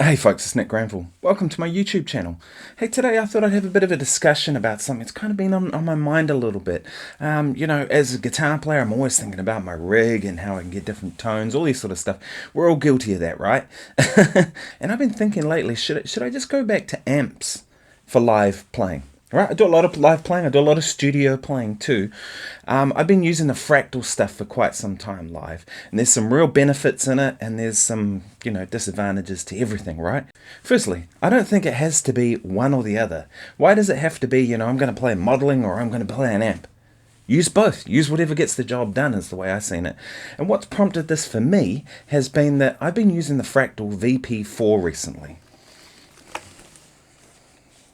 Hey folks, it's Nick Granville. Welcome to my YouTube channel. Hey, today I thought I'd have a bit of a discussion about something that's kind of been on my mind a little bit. As a guitar player, I'm always thinking about my rig and how I can get different tones, all this sort of stuff. We're all guilty of that, right? And I've been thinking lately, should I just go back to amps for live playing? Right, I do a lot of live playing, I do a lot of studio playing too. I've been using the Fractal stuff for quite some time live, and there's some real benefits in it, and there's some, disadvantages to everything, right? Firstly, I don't think it has to be one or the other. Why does it have to be, I'm going to play modeling or I'm going to play an amp? Use both. Use whatever gets the job done is the way I've seen it. And what's prompted this for me has been that I've been using the Fractal VP4 recently.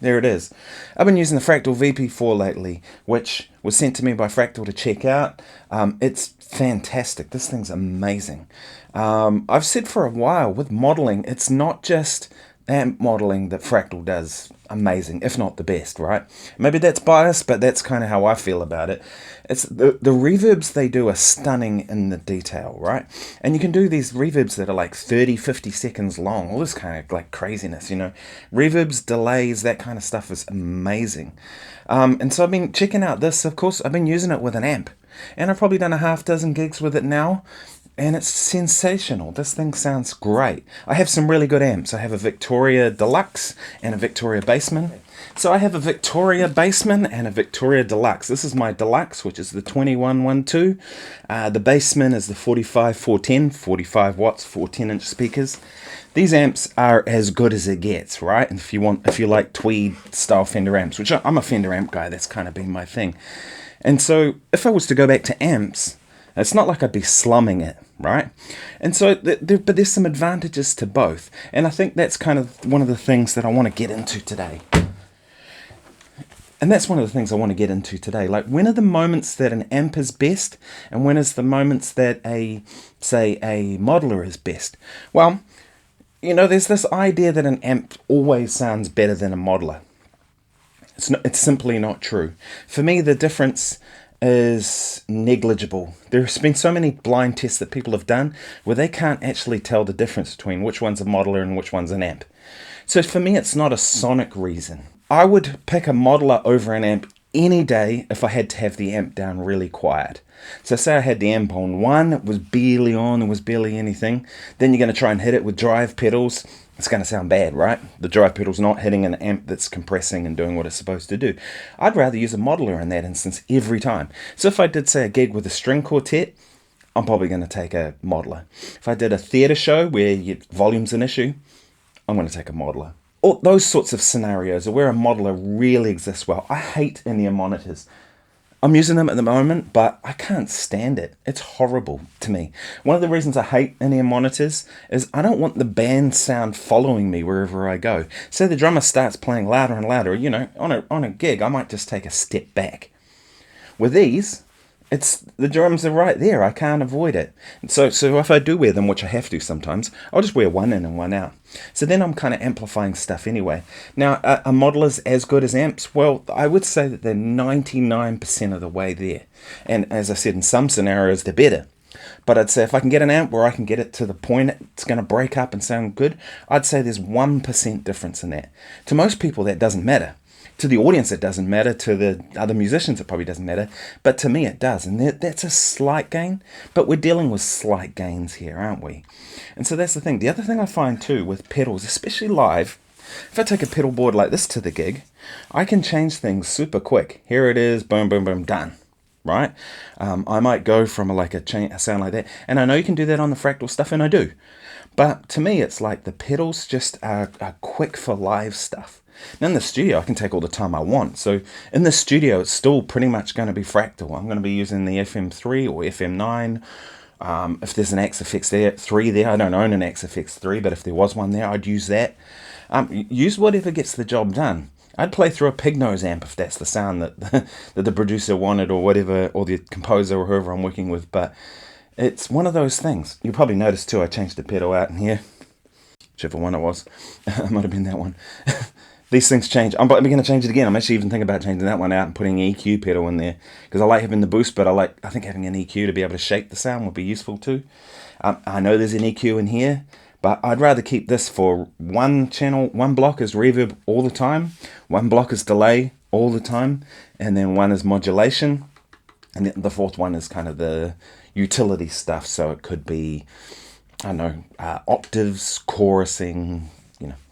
There it is. I've been using the Fractal VP4 lately, which was sent to me by Fractal to check out. It's fantastic. This thing's amazing. I've said for a while, with modeling, it's not just amp modeling that Fractal does amazing, if not the best, right? Maybe that's biased, but that's kind of how I feel about it. It's the reverbs they do are stunning in the detail, right? And you can do these reverbs that are like 30, 50 seconds long, all this kind of like craziness, Reverbs, delays, that kind of stuff is amazing. And so I've been checking out this, of course, I've been using it with an amp. And I've probably done a half dozen gigs with it now. And it's sensational. This thing sounds great. I have some really good amps. I have a Victoria Deluxe and a Victoria Bassman. So I have a Victoria Bassman and a Victoria Deluxe. This is my Deluxe, which is the 2112. The Bassman is the 45410, 45 watts, 4 10-inch speakers. These amps are as good as it gets, right? And if you like tweed style Fender amps, which I'm a Fender amp guy, that's kind of been my thing. And so if I was to go back to amps, it's not like I'd be slumming it, right? And so, but there's some advantages to both. And I think that's kind of one of the things that I want to get into today. And that's one of the things I want to get into today. Like, when are the moments that an amp is best? And when is the moments that a modeler is best? Well, there's this idea that an amp always sounds better than a modeler. It's simply not true. For me, the difference is negligible. There's been so many blind tests that people have done where they can't actually tell the difference between which one's a modeler and which one's an amp. So for me, it's not a sonic reason. I would pick a modeler over an amp any day if I had to have the amp down really quiet. So say I had the amp on 1, it was barely on, there was barely anything. Then you're going to try and hit it with drive pedals. It's going to sound bad, right? The drive pedal's not hitting an amp that's compressing and doing what it's supposed to do. I'd rather use a modeler in that instance every time. So if I did, say, a gig with a string quartet, I'm probably going to take a modeler. If I did a theatre show where volume's an issue, I'm going to take a modeler. All those sorts of scenarios are where a modeler really exists well. I hate in-ear monitors. I'm using them at the moment, but I can't stand it. It's horrible to me. One of the reasons I hate in-ear monitors is I don't want the band sound following me wherever I go. Say the drummer starts playing louder and louder, on a gig, I might just take a step back. With these, the drums are right there. I can't avoid it. So if I do wear them, which I have to sometimes, I'll just wear one in and one out. So then I'm kind of amplifying stuff anyway. Now, are modelers as good as amps? Well, I would say that they're 99% of the way there. And as I said, in some scenarios, they're better. But I'd say if I can get an amp where I can get it to the point it's going to break up and sound good, I'd say there's 1% difference in that. To most people, that doesn't matter. To the audience, it doesn't matter. To the other musicians, it probably doesn't matter. But to me, it does. And that's a slight gain. But we're dealing with slight gains here, aren't we? And so that's the thing. The other thing I find, too, with pedals, especially live, if I take a pedal board like this to the gig, I can change things super quick. Here it is, boom, boom, boom, done. Right? I might go from a sound like that. And I know you can do that on the Fractal stuff, and I do. But to me, it's like the pedals just are quick for live stuff. Now in the studio, I can take all the time I want. So in the studio, it's still pretty much going to be Fractal. I'm going to be using the FM3 or FM9. If there's an XFX 3 there, I don't own an XFX 3, but if there was one there, I'd use that. Use whatever gets the job done. I'd play through a pig nose amp if that's the sound that that the producer wanted, or whatever, or the composer or whoever I'm working with. But it's one of those things. You'll probably notice too, I changed the pedal out in here. Whichever one it was. It might have been that one. These things change. I'm going to change it again. I'm actually even thinking about changing that one out and putting an EQ pedal in there, because I like having the boost, but I think having an EQ to be able to shape the sound would be useful too. I know there's an EQ in here, But I'd rather keep this for one channel. One block is reverb all the time, one block is delay all the time, and then one is modulation, and the fourth one is kind of the utility stuff. So it could be, I don't know, octaves, chorusing,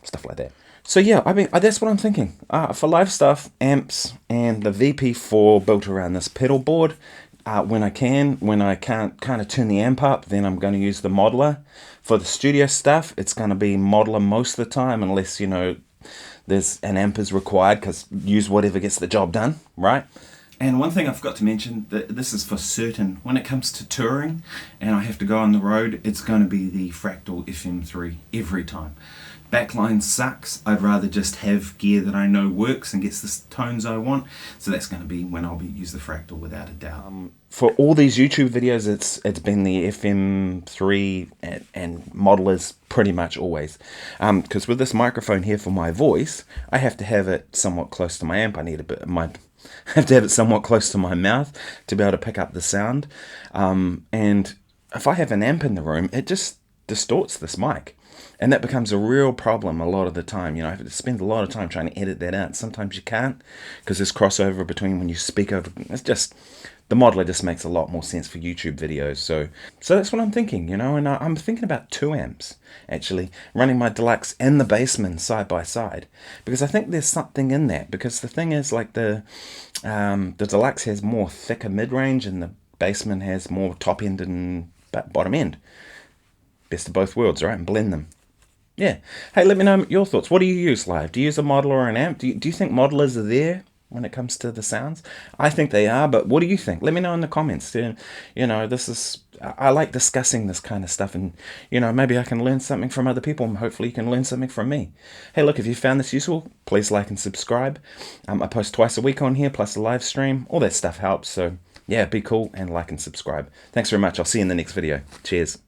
stuff like that. So yeah, I mean, that's what I'm thinking. For live stuff, amps and the VP4 built around this pedal board. When I can't kind of turn the amp up, then I'm going to use the modeler. For the studio stuff, it's going to be modeler most of the time, unless, there's an amp is required, because use whatever gets the job done, right? And one thing I forgot to mention, that this is for certain, when it comes to touring and I have to go on the road, it's going to be the Fractal FM3 every time. Backline sucks. I'd rather just have gear that I know works and gets the tones I want. So that's going to be when I'll use the Fractal without a doubt. For all these YouTube videos, it's been the FM3 and modelers pretty much always. Because with this microphone here for my voice, I have to have it somewhat close to my amp. I have to have it somewhat close to my mouth to be able to pick up the sound. And if I have an amp in the room, it just distorts this mic. And that becomes a real problem a lot of the time. I have to spend a lot of time trying to edit that out. Sometimes you can't, because there's crossover between when you speak over. It's just, the modeler just makes a lot more sense for YouTube videos. So that's what I'm thinking, and I'm thinking about 2 amps, actually, running my Deluxe and the Bassman side by side. Because I think there's something in that. Because the thing is, like, the Deluxe has more thicker mid-range, and the Bassman has more top end and bottom end. Best of both worlds, right? And blend them. Yeah. Hey, let me know your thoughts. What do you use live? Do you use a modeler or an amp? Do you think modelers are there when it comes to the sounds? I think they are, but what do you think? Let me know in the comments. I like discussing this kind of stuff, and, maybe I can learn something from other people, and hopefully you can learn something from me. Hey, look, if you found this useful, please like and subscribe. I post twice a week on here, plus a live stream. All that stuff helps, so yeah, be cool and like and subscribe. Thanks very much. I'll see you in the next video. Cheers.